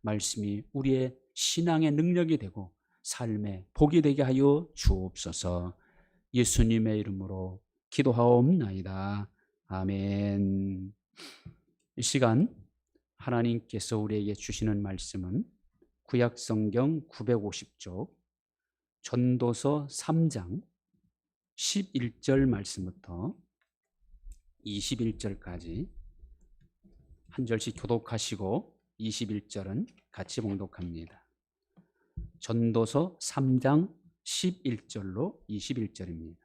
말씀이 우리의 신앙의 능력이 되고 삶의 복이 되게 하여 주옵소서. 예수님의 이름으로 기도하옵나이다. 아멘. 이 시간 하나님께서 우리에게 주시는 말씀은 구약성경 950쪽 전도서 3장 11절 말씀부터 21절까지 한 절씩 교독하시고 21절은 같이 봉독합니다. 전도서 3장 11절로 21절입니다.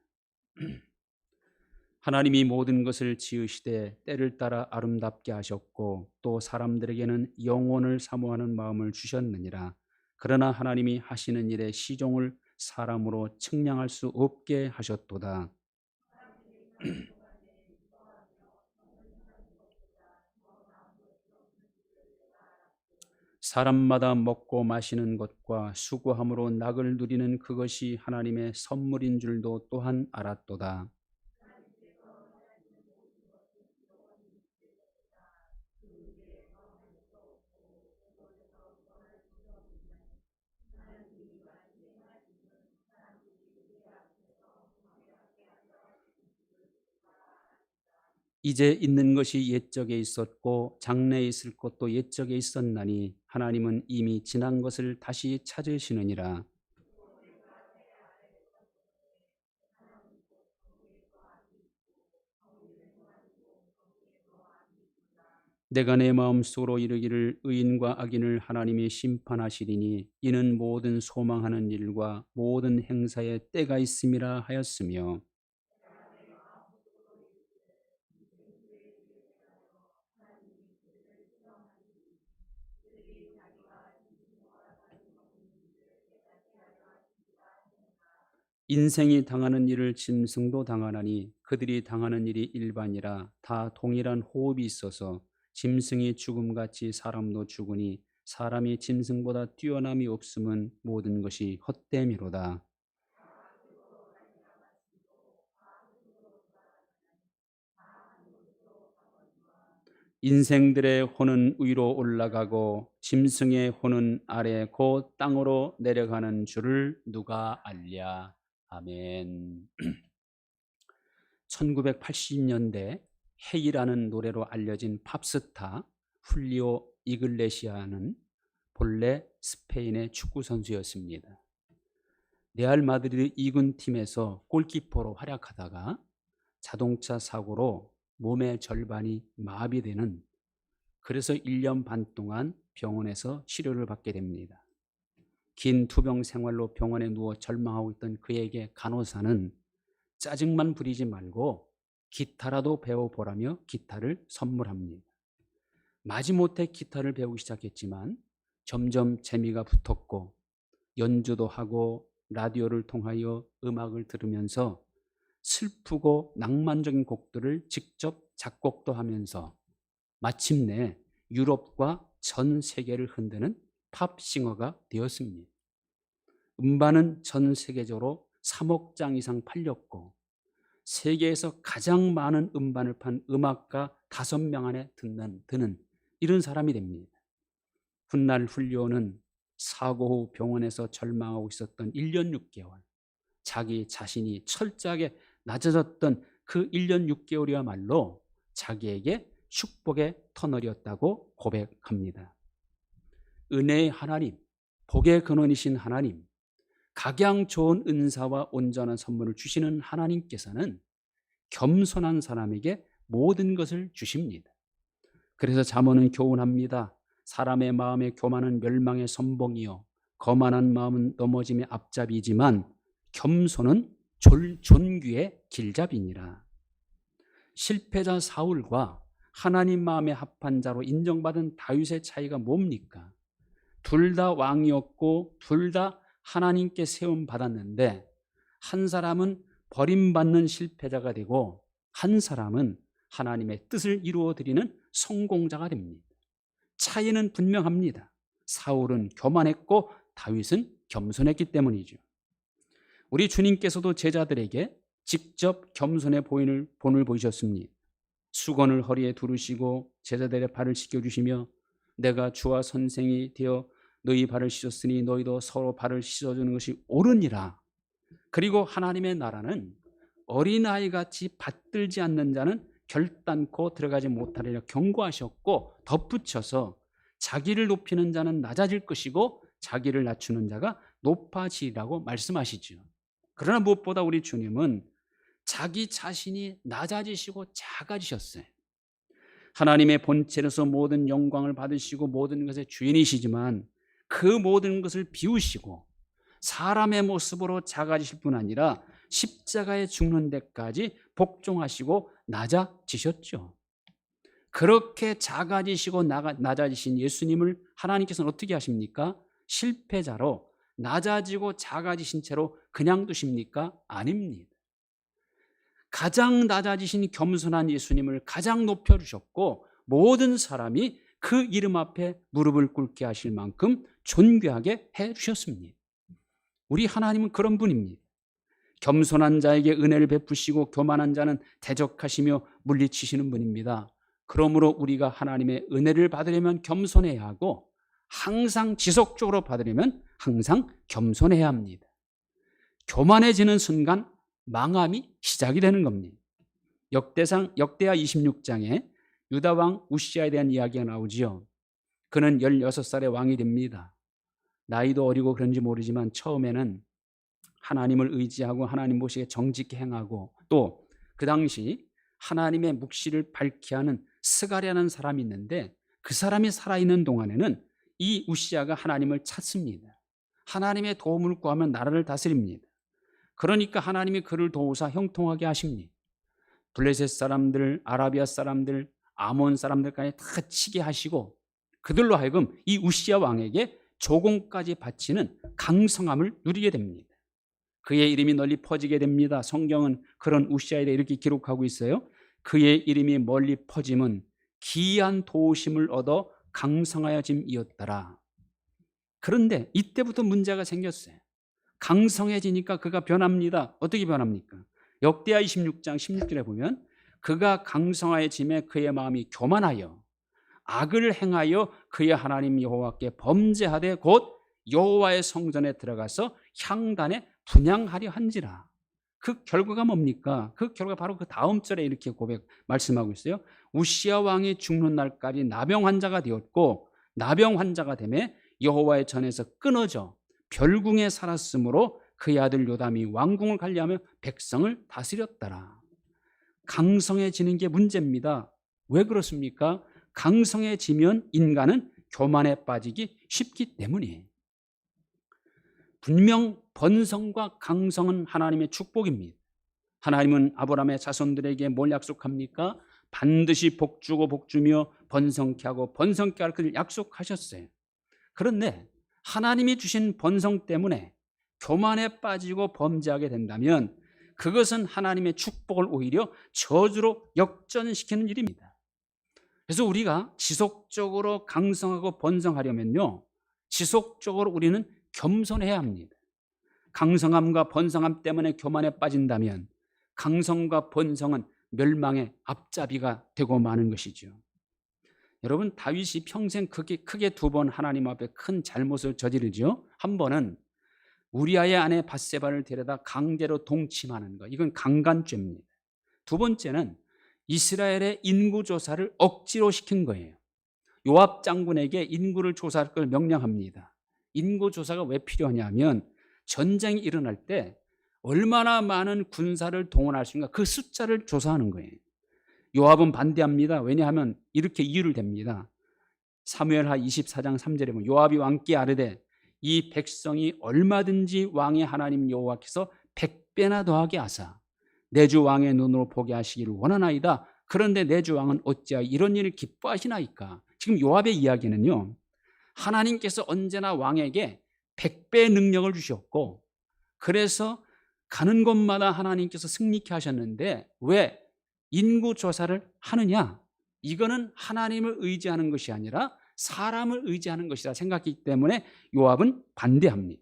하나님이 모든 것을 지으시되 때를 따라 아름답게 하셨고 또 사람들에게는 영원을 사모하는 마음을 주셨느니라. 그러나 하나님이 하시는 일의 시종을 사람으로 측량할 수 없게 하셨도다. 사람마다 먹고 마시는 것과 수고함으로 낙을 누리는 그것이 하나님의 선물인 줄도 또한 알았도다. 이제 있는 것이 옛적에 있었고 장래에 있을 것도 옛적에 있었나니 하나님은 이미 지난 것을 다시 찾으시느니라. 내가 내 마음속으로 이르기를 의인과 악인을 하나님이 심판하시리니 이는 모든 소망하는 일과 모든 행사에 때가 있음이라 하였으며 인생이 당하는 일을 짐승도 당하나니 그들이 당하는 일이 일반이라 다 동일한 호흡이 있어서 짐승이 죽음같이 사람도 죽으니 사람이 짐승보다 뛰어남이 없음은 모든 것이 헛됨이로다. 인생들의 혼은 위로 올라가고 짐승의 혼은 아래 곧 땅으로 내려가는 줄을 누가 알랴. 아멘. 1980년대 헤이라는 노래로 알려진 팝스타 훌리오 이글레시아는 본래 스페인의 축구 선수였습니다. 레알 마드리드 2군 팀에서 골키퍼로 활약하다가 자동차 사고로 몸의 절반이 마비되는, 그래서 1년 반 동안 병원에서 치료를 받게 됩니다. 긴 투병 생활로 병원에 누워 절망하고 있던 그에게 간호사는 짜증만 부리지 말고 기타라도 배워보라며 기타를 선물합니다. 마지못해 기타를 배우기 시작했지만 점점 재미가 붙었고 연주도 하고 라디오를 통하여 음악을 들으면서 슬프고 낭만적인 곡들을 직접 작곡도 하면서 마침내 유럽과 전 세계를 흔드는 팝싱어가 되었습니다. 음반은 전 세계적으로 3억 장 이상 팔렸고 세계에서 가장 많은 음반을 판 음악가 5명 안에 드는 이런 사람이 됩니다. 훗날 훌리오는 사고 후 병원에서 절망하고 있었던 1년 6개월, 자기 자신이 철저하게 낮아졌던 그 1년 6개월이야말로 자기에게 축복의 터널이었다고 고백합니다. 은혜의 하나님, 복의 근원이신 하나님, 각양 좋은 은사와 온전한 선물을 주시는 하나님께서는 겸손한 사람에게 모든 것을 주십니다. 그래서 잠언은 교훈합니다. 사람의 마음에 교만은 멸망의 선봉이요 거만한 마음은 넘어짐의 앞잡이지만 겸손은 존귀의 길잡이니라. 실패자 사울과 하나님 마음에 합한 자로 인정받은 다윗의 차이가 뭡니까? 둘 다 왕이었고 둘 다 하나님께 세움 받았는데 한 사람은 버림받는 실패자가 되고 한 사람은 하나님의 뜻을 이루어 드리는 성공자가 됩니다. 차이는 분명합니다. 사울은 교만했고 다윗은 겸손했기 때문이죠. 우리 주님께서도 제자들에게 직접 겸손의 본을 보이셨습니다. 수건을 허리에 두르시고 제자들의 발을 씻겨주시며 내가 주와 선생이 되어 너희 발을 씻었으니 너희도 서로 발을 씻어주는 것이 옳으니라. 그리고 하나님의 나라는 어린아이같이 받들지 않는 자는 결단코 들어가지 못하리라 경고하셨고, 덧붙여서 자기를 높이는 자는 낮아질 것이고 자기를 낮추는 자가 높아지리라고 말씀하시죠. 그러나 무엇보다 우리 주님은 자기 자신이 낮아지시고 작아지셨어요. 하나님의 본체로서 모든 영광을 받으시고 모든 것의 주인이시지만 그 모든 것을 비우시고 사람의 모습으로 작아지실 뿐 아니라 십자가에 죽는 데까지 복종하시고 낮아지셨죠. 그렇게 작아지시고 낮아지신 예수님을 하나님께서는 어떻게 하십니까? 실패자로 낮아지고 작아지신 채로 그냥 두십니까? 아닙니다. 가장 낮아지신 겸손한 예수님을 가장 높여주셨고 모든 사람이 그 이름 앞에 무릎을 꿇게 하실 만큼 존귀하게 해주셨습니다. 우리 하나님은 그런 분입니다. 겸손한 자에게 은혜를 베푸시고 교만한 자는 대적하시며 물리치시는 분입니다. 그러므로 우리가 하나님의 은혜를 받으려면 겸손해야 하고 항상 지속적으로 받으려면 항상 겸손해야 합니다. 교만해지는 순간 망함이 시작이 되는 겁니다. 역대하 26장에 유다왕 우시아에 대한 이야기가 나오지요. 그는 16살의 왕이 됩니다. 나이도 어리고 그런지 모르지만 처음에는 하나님을 의지하고 하나님 보시기에 정직히 행하고 또 그 당시 하나님의 묵시를 밝게 하는 스가랴라는 사람이 있는데 그 사람이 살아있는 동안에는 이 우시아가 하나님을 찾습니다. 하나님의 도움을 구하면 나라를 다스립니다. 그러니까 하나님이 그를 도우사 형통하게 하십니다. 블레셋 사람들, 아라비아 사람들, 아몬 사람들까지 다 치게 하시고 그들로 하여금 이 우시아 왕에게 조공까지 바치는 강성함을 누리게 됩니다. 그의 이름이 널리 퍼지게 됩니다. 성경은 그런 우시아에 대해 이렇게 기록하고 있어요. 그의 이름이 멀리 퍼짐은 기이한 도우심을 얻어 강성하여짐이었더라. 그런데 이때부터 문제가 생겼어요. 강성해지니까 그가 변합니다. 어떻게 변합니까? 역대하 26장 16절에 보면 그가 강성하여짐에 그의 마음이 교만하여 악을 행하여 그의 하나님 여호와께 범죄하되 곧 여호와의 성전에 들어가서 향단에 분향하려 한지라. 그 결과가 뭡니까? 그 결과 바로 그 다음 절에 이렇게 말씀하고 있어요. 우시아 왕이 죽는 날까지 나병 환자가 되었고 나병 환자가 되매 여호와의 전에서 끊어져 별궁에 살았으므로 그의 아들 요담이 왕궁을 관리하며 백성을 다스렸더라. 강성해지는 게 문제입니다. 왜 그렇습니까? 강성해지면 인간은 교만에 빠지기 쉽기 때문이에요. 분명 번성과 강성은 하나님의 축복입니다. 하나님은 아브라함의 자손들에게 뭘 약속합니까? 반드시 복주고 복주며 번성케 하고 번성케 할 것을 약속하셨어요. 그런데 하나님이 주신 번성 때문에 교만에 빠지고 범죄하게 된다면 그것은 하나님의 축복을 오히려 저주로 역전시키는 일입니다. 그래서 우리가 지속적으로 강성하고 번성하려면요, 지속적으로 우리는 겸손해야 합니다. 강성함과 번성함 때문에 교만에 빠진다면 강성과 번성은 멸망의 앞잡이가 되고 마는 것이죠. 여러분, 다윗이 평생 크게 두 번 하나님 앞에 큰 잘못을 저지르죠. 한 번은 우리아의 아내 밧세바를 데려다 강제로 동침하는 것, 이건 강간죄입니다. 두 번째는 이스라엘의 인구 조사를 억지로 시킨 거예요. 요압 장군에게 인구를 조사할 걸 명령합니다. 인구 조사가 왜 필요하냐면 전쟁이 일어날 때 얼마나 많은 군사를 동원할 수 있는가 그 숫자를 조사하는 거예요. 요압은 반대합니다. 왜냐하면 이렇게 이유를 댑니다. 사무엘하 24장 3절에 보면 요압이 왕께 아뢰되 이 백성이 얼마든지 왕의 하나님 여호와께서 100배나 더하게 하사 내 주 왕의 눈으로 보게 하시기를 원하나이다. 그런데 내 주 왕은 어찌하여 이런 일을 기뻐하시나이까? 지금 요압의 이야기는요, 하나님께서 언제나 왕에게 100배의 능력을 주셨고 그래서 가는 곳마다 하나님께서 승리케 하셨는데 왜 인구 조사를 하느냐? 이거는 하나님을 의지하는 것이 아니라 사람을 의지하는 것이라 생각했기 때문에 요압은 반대합니다.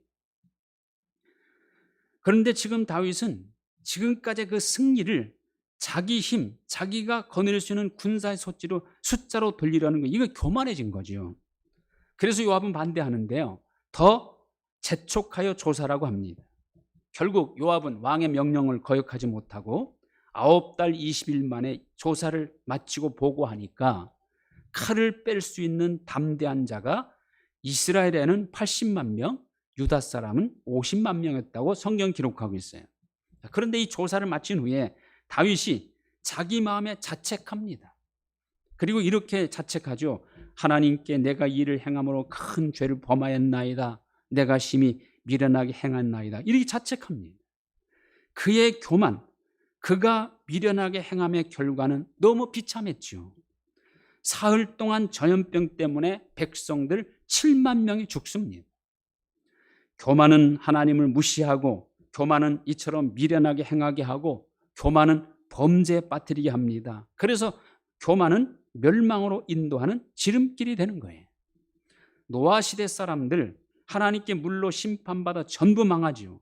그런데 지금 다윗은 지금까지 그 승리를 자기 힘, 자기가 거느릴 수 있는 군사의 소치로 숫자로 돌리려는 거, 이거 교만해진 거죠. 그래서 요압은 반대하는데요. 더 재촉하여 조사라고 합니다. 결국 요압은 왕의 명령을 거역하지 못하고 9달 20일 만에 조사를 마치고 보고하니까 칼을 뺄 수 있는 담대한 자가 이스라엘에는 80만 명, 유다 사람은 50만 명이었다고 성경 기록하고 있어요. 그런데 이 조사를 마친 후에 다윗이 자기 마음에 자책합니다. 그리고 이렇게 자책하죠. 하나님께 내가 이 일을 행함으로 큰 죄를 범하였나이다. 내가 심히 미련하게 행했나이다. 이렇게 자책합니다. 그의 교만, 그가 미련하게 행함의 결과는 너무 비참했죠. 사흘 동안 전염병 때문에 백성들 7만 명이 죽습니다. 교만은 하나님을 무시하고, 교만은 이처럼 미련하게 행하게 하고, 교만은 범죄에 빠뜨리게 합니다. 그래서 교만은 멸망으로 인도하는 지름길이 되는 거예요. 노아 시대 사람들 하나님께 물로 심판받아 전부 망하지요.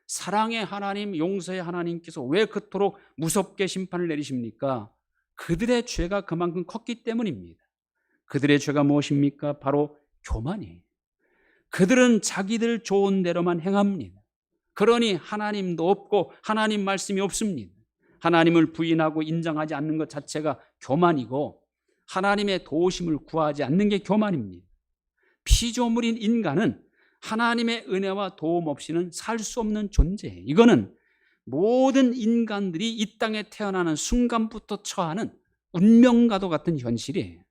사랑의 하나님, 용서의 하나님께서 왜 그토록 무섭게 심판을 내리십니까? 그들의 죄가 그만큼 컸기 때문입니다. 그들의 죄가 무엇입니까? 바로 교만이에요. 그들은 자기들 좋은 대로만 행합니다. 그러니 하나님도 없고 하나님 말씀이 없습니다. 하나님을 부인하고 인정하지 않는 것 자체가 교만이고, 하나님의 도우심을 구하지 않는 게 교만입니다. 피조물인 인간은 하나님의 은혜와 도움 없이는 살 수 없는 존재예요. 이거는 모든 인간들이 이 땅에 태어나는 순간부터 처하는 운명과도 같은 현실이에요.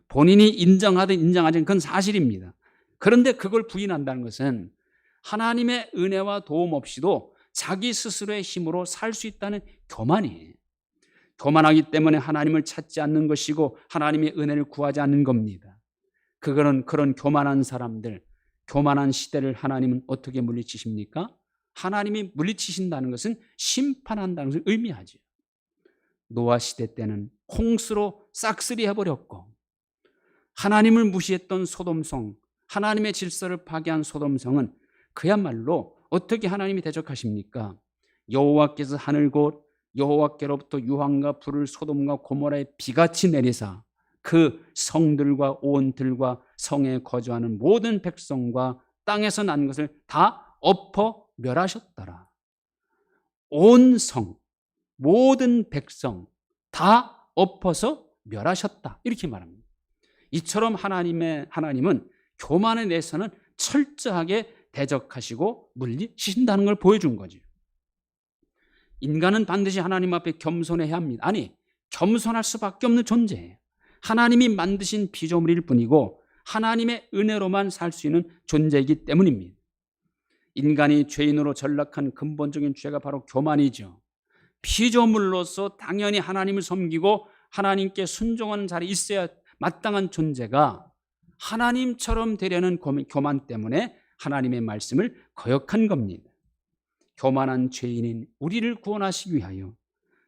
본인이 인정하든 인정하지 않든 그건 사실입니다. 그런데 그걸 부인한다는 것은 하나님의 은혜와 도움 없이도 자기 스스로의 힘으로 살 수 있다는 교만이에요. 교만하기 때문에 하나님을 찾지 않는 것이고 하나님의 은혜를 구하지 않는 겁니다. 그런 교만한 사람들, 교만한 시대를 하나님은 어떻게 물리치십니까? 하나님이 물리치신다는 것은 심판한다는 것을 의미하죠. 노아 시대 때는 홍수로 싹쓸이 해버렸고, 하나님을 무시했던 소돔성, 하나님의 질서를 파괴한 소돔성은 그야말로 어떻게 하나님이 대적하십니까? 여호와께서 하늘 곧 여호와께로부터 유황과 불을 소돔과 고모라에 비같이 내리사 그 성들과 온 들과 성에 거주하는 모든 백성과 땅에서 난 것을 다 엎어 멸하셨더라. 온 성, 모든 백성 다 엎어서 멸하셨다. 이렇게 말합니다. 이처럼 하나님은 교만에 대해서는 철저하게 대적하시고 물리치신다는 걸 보여준 거죠. 인간은 반드시 하나님 앞에 겸손해야 합니다. 아니, 겸손할 수밖에 없는 존재예요. 하나님이 만드신 피조물일 뿐이고 하나님의 은혜로만 살 수 있는 존재이기 때문입니다. 인간이 죄인으로 전락한 근본적인 죄가 바로 교만이죠. 피조물로서 당연히 하나님을 섬기고 하나님께 순종하는 자리에 있어야 마땅한 존재가 하나님처럼 되려는 교만 때문에 하나님의 말씀을 거역한 겁니다. 교만한 죄인인 우리를 구원하시기 위하여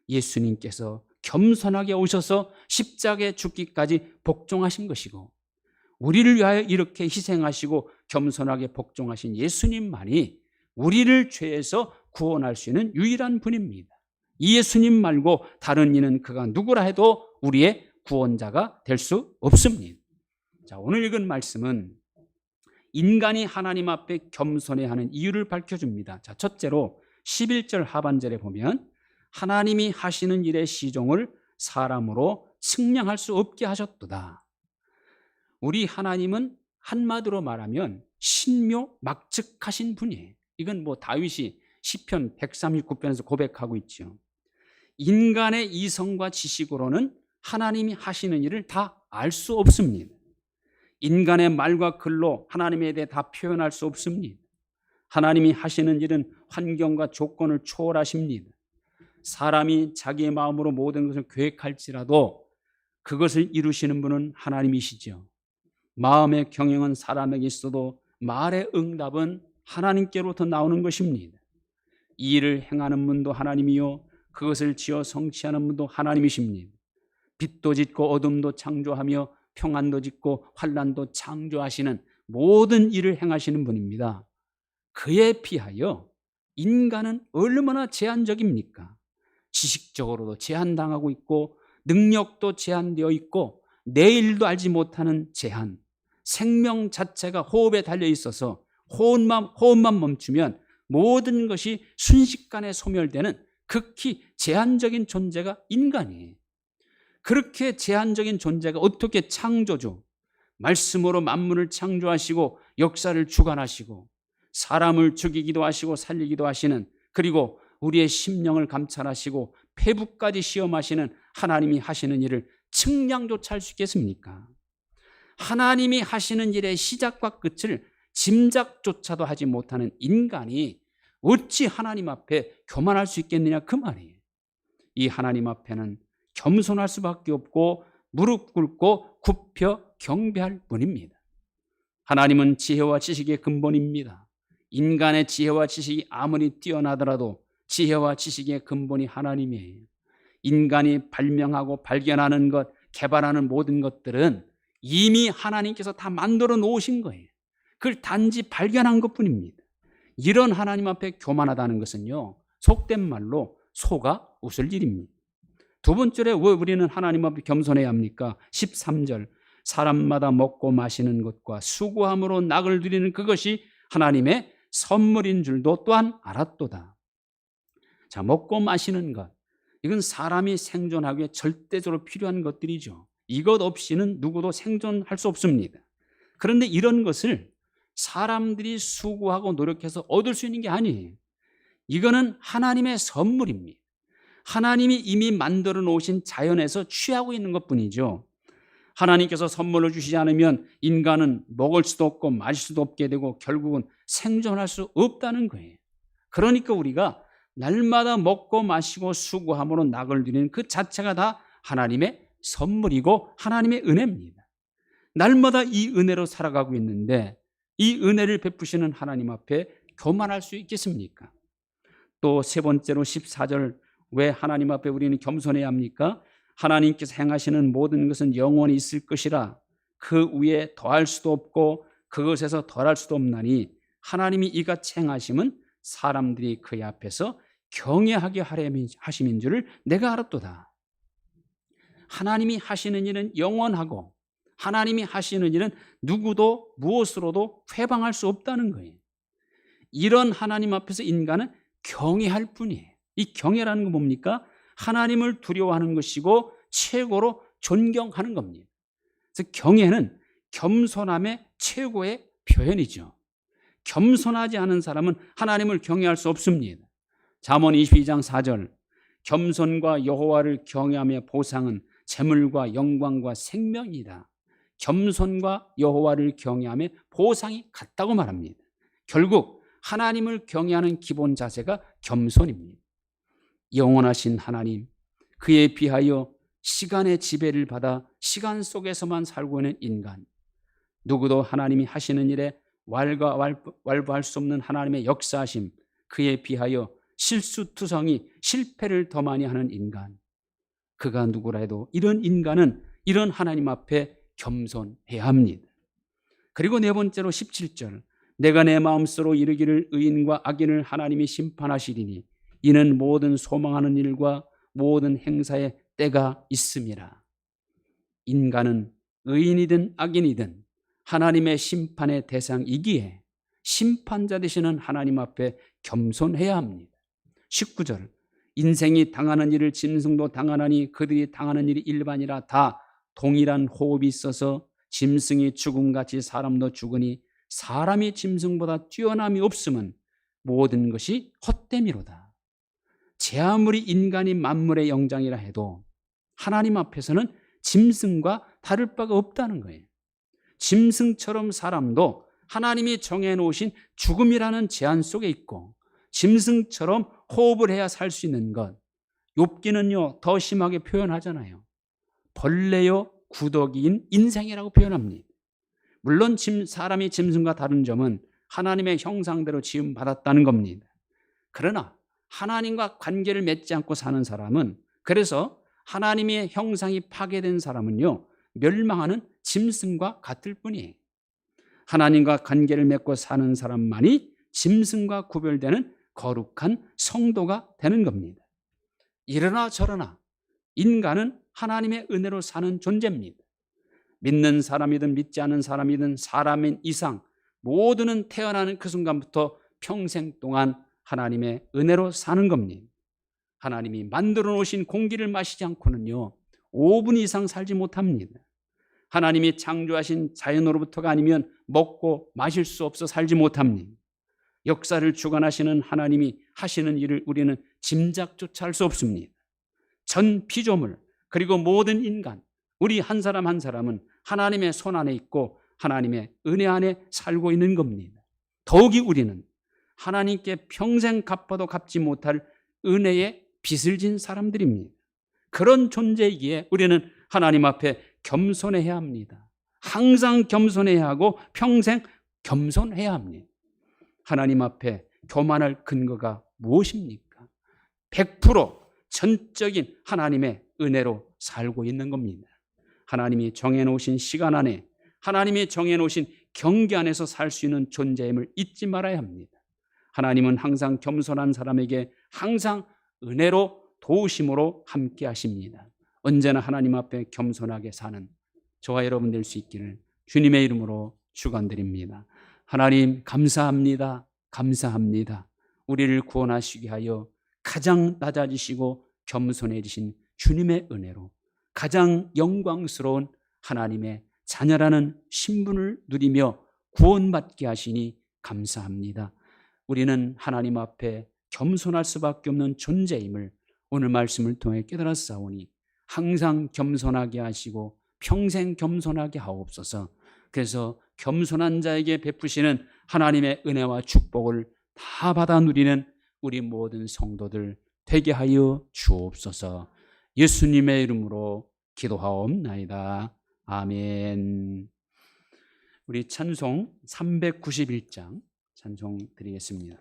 예수님께서 겸손하게 오셔서 십자가에 죽기까지 복종하신 것이고, 우리를 위하여 이렇게 희생하시고 겸손하게 복종하신 예수님만이 우리를 죄에서 구원할 수 있는 유일한 분입니다. 이 예수님 말고 다른 이는 그가 누구라 해도 우리의 구원자가 될 수 없습니다. 자, 오늘 읽은 말씀은 인간이 하나님 앞에 겸손해야 하는 이유를 밝혀줍니다. 자, 첫째로 11절 하반절에 보면 하나님이 하시는 일의 시종을 사람으로 측량할 수 없게 하셨도다. 우리 하나님은 한마디로 말하면 신묘막측하신 분이에요. 이건 다윗이 시편 139편에서 고백하고 있죠. 인간의 이성과 지식으로는 하나님이 하시는 일을 다 알 수 없습니다. 인간의 말과 글로 하나님에 대해 다 표현할 수 없습니다. 하나님이 하시는 일은 환경과 조건을 초월하십니다. 사람이 자기의 마음으로 모든 것을 계획할지라도 그것을 이루시는 분은 하나님이시죠. 마음의 경영은 사람에게 있어도 말의 응답은 하나님께로부터 나오는 것입니다. 이 일을 행하는 분도 하나님이요 그것을 지어 성취하는 분도 하나님이십니다. 빛도 짓고 어둠도 창조하며 평안도 짓고 환난도 창조하시는 모든 일을 행하시는 분입니다. 그에 비하여 인간은 얼마나 제한적입니까? 지식적으로도 제한당하고 있고 능력도 제한되어 있고 내일도 알지 못하는 제한, 생명 자체가 호흡에 달려 있어서 호흡만 멈추면 모든 것이 순식간에 소멸되는 극히 제한적인 존재가 인간이에요. 그렇게 제한적인 존재가 어떻게 창조주, 말씀으로 만물을 창조하시고 역사를 주관하시고 사람을 죽이기도 하시고 살리기도 하시는, 그리고 우리의 심령을 감찰하시고 폐부까지 시험하시는 하나님이 하시는 일을 측량조차 할 수 있겠습니까? 하나님이 하시는 일의 시작과 끝을 짐작조차도 하지 못하는 인간이 어찌 하나님 앞에 교만할 수 있겠느냐, 그 말이에요. 이 하나님 앞에는 겸손할 수밖에 없고 무릎 꿇고 굽혀 경배할 뿐입니다. 하나님은 지혜와 지식의 근본입니다. 인간의 지혜와 지식이 아무리 뛰어나더라도 지혜와 지식의 근본이 하나님이에요. 인간이 발명하고 발견하는 것, 개발하는 모든 것들은 이미 하나님께서 다 만들어 놓으신 거예요. 그걸 단지 발견한 것뿐입니다. 이런 하나님 앞에 교만하다는 것은요, 속된 말로 소가 웃을 일입니다. 두 번째로 왜 우리는 하나님 앞에 겸손해야 합니까? 13절, 사람마다 먹고 마시는 것과 수고함으로 낙을 누리는 그것이 하나님의 선물인 줄도 또한 알았도다. 자, 먹고 마시는 것, 이건 사람이 생존하기 위해 절대적으로 필요한 것들이죠. 이것 없이는 누구도 생존할 수 없습니다. 그런데 이런 것을 사람들이 수고하고 노력해서 얻을 수 있는 게 아니에요. 이거는 하나님의 선물입니다. 하나님이 이미 만들어 놓으신 자연에서 취하고 있는 것뿐이죠. 하나님께서 선물을 주시지 않으면 인간은 먹을 수도 없고 마실 수도 없게 되고 결국은 생존할 수 없다는 거예요. 그러니까 우리가 날마다 먹고 마시고 수고함으로 낙을 누리는 그 자체가 다 하나님의 선물이고 하나님의 은혜입니다. 날마다 이 은혜로 살아가고 있는데 이 은혜를 베푸시는 하나님 앞에 교만할 수 있겠습니까? 또 세 번째로 14절, 왜 하나님 앞에 우리는 겸손해야 합니까? 하나님께서 행하시는 모든 것은 영원히 있을 것이라 그 위에 더할 수도 없고 그것에서 덜할 수도 없나니 하나님이 이같이 행하심은 사람들이 그의 앞에서 경외하게 하심인 줄을 내가 알았도다. 하나님이 하시는 일은 영원하고 하나님이 하시는 일은 누구도 무엇으로도 회방할 수 없다는 거예요. 이런 하나님 앞에서 인간은 경외할 뿐이에요. 이 경외라는 건 뭡니까? 하나님을 두려워하는 것이고 최고로 존경하는 겁니다. 그래서 경외는 겸손함의 최고의 표현이죠. 겸손하지 않은 사람은 하나님을 경외할 수 없습니다. 잠언 22장 4절, 겸손과 여호와를 경외함의 보상은 재물과 영광과 생명이다. 겸손과 여호와를 경외함의 보상이 같다고 말합니다. 결국 하나님을 경외하는 기본 자세가 겸손입니다. 영원하신 하나님, 그에 비하여 시간의 지배를 받아 시간 속에서만 살고 있는 인간, 누구도 하나님이 하시는 일에 왈부할 수 없는 하나님의 역사하심, 그에 비하여 실수투성이 실패를 더 많이 하는 인간, 그가 누구라 해도 이런 인간은 이런 하나님 앞에 겸손해야 합니다. 그리고 네 번째로 17절, 내가 내 마음속으로 이르기를 의인과 악인을 하나님이 심판하시리니 이는 모든 소망하는 일과 모든 행사에 때가 있음이라. 인간은 의인이든 악인이든 하나님의 심판의 대상이기에 심판자 되시는 하나님 앞에 겸손해야 합니다. 19절, 인생이 당하는 일을 짐승도 당하나니 그들이 당하는 일이 일반이라 다 동일한 호흡이 있어서 짐승이 죽음같이 사람도 죽으니 사람이 짐승보다 뛰어남이 없음은 모든 것이 헛됨이로다. 제 아무리 인간이 만물의 영장이라 해도 하나님 앞에서는 짐승과 다를 바가 없다는 거예요. 짐승처럼 사람도 하나님이 정해놓으신 죽음이라는 제한 속에 있고 짐승처럼 호흡을 해야 살 수 있는 것, 욥기는요 더 심하게 표현하잖아요. 벌레요 구더기인 인생이라고 표현합니다. 물론 사람이 짐승과 다른 점은 하나님의 형상대로 지음받았다는 겁니다. 그러나 하나님과 관계를 맺지 않고 사는 사람은, 그래서 하나님의 형상이 파괴된 사람은요 멸망하는 짐승과 같을 뿐이에요. 하나님과 관계를 맺고 사는 사람만이 짐승과 구별되는 거룩한 성도가 되는 겁니다. 이러나 저러나 인간은 하나님의 은혜로 사는 존재입니다. 믿는 사람이든 믿지 않은 사람이든 사람인 이상 모두는 태어나는 그 순간부터 평생 동안 하나님의 은혜로 사는 겁니다. 하나님이 만들어 놓으신 공기를 마시지 않고는요 5분 이상 살지 못합니다. 하나님이 창조하신 자연으로부터가 아니면 먹고 마실 수 없어 살지 못합니다. 역사를 주관하시는 하나님이 하시는 일을 우리는 짐작조차 할 수 없습니다. 전 피조물 그리고 모든 인간, 우리 한 사람 한 사람은 하나님의 손 안에 있고 하나님의 은혜 안에 살고 있는 겁니다. 더욱이 우리는 하나님께 평생 갚아도 갚지 못할 은혜의 빚을 진 사람들입니다. 그런 존재이기에 우리는 하나님 앞에 겸손해야 합니다. 항상 겸손해야 하고 평생 겸손해야 합니다. 하나님 앞에 교만할 근거가 무엇입니까? 100% 전적인 하나님의 은혜로 살고 있는 겁니다. 하나님이 정해놓으신 시간 안에 하나님이 정해놓으신 경계 안에서 살 수 있는 존재임을 잊지 말아야 합니다. 하나님은 항상 겸손한 사람에게 항상 은혜로 도우심으로 함께 하십니다. 언제나 하나님 앞에 겸손하게 사는 저와 여러분 될 수 있기를 주님의 이름으로 축원드립니다. 하나님 감사합니다. 감사합니다. 우리를 구원하시게 하여 가장 낮아지시고 겸손해지신 주님의 은혜로 가장 영광스러운 하나님의 자녀라는 신분을 누리며 구원받게 하시니 감사합니다. 우리는 하나님 앞에 겸손할 수밖에 없는 존재임을 오늘 말씀을 통해 깨달았사오니 항상 겸손하게 하시고 평생 겸손하게 하옵소서. 그래서 겸손한 자에게 베푸시는 하나님의 은혜와 축복을 다 받아 누리는 우리 모든 성도들 되게 하여 주옵소서. 예수님의 이름으로 기도하옵나이다. 아멘. 우리 찬송 391장 찬송 드리겠습니다.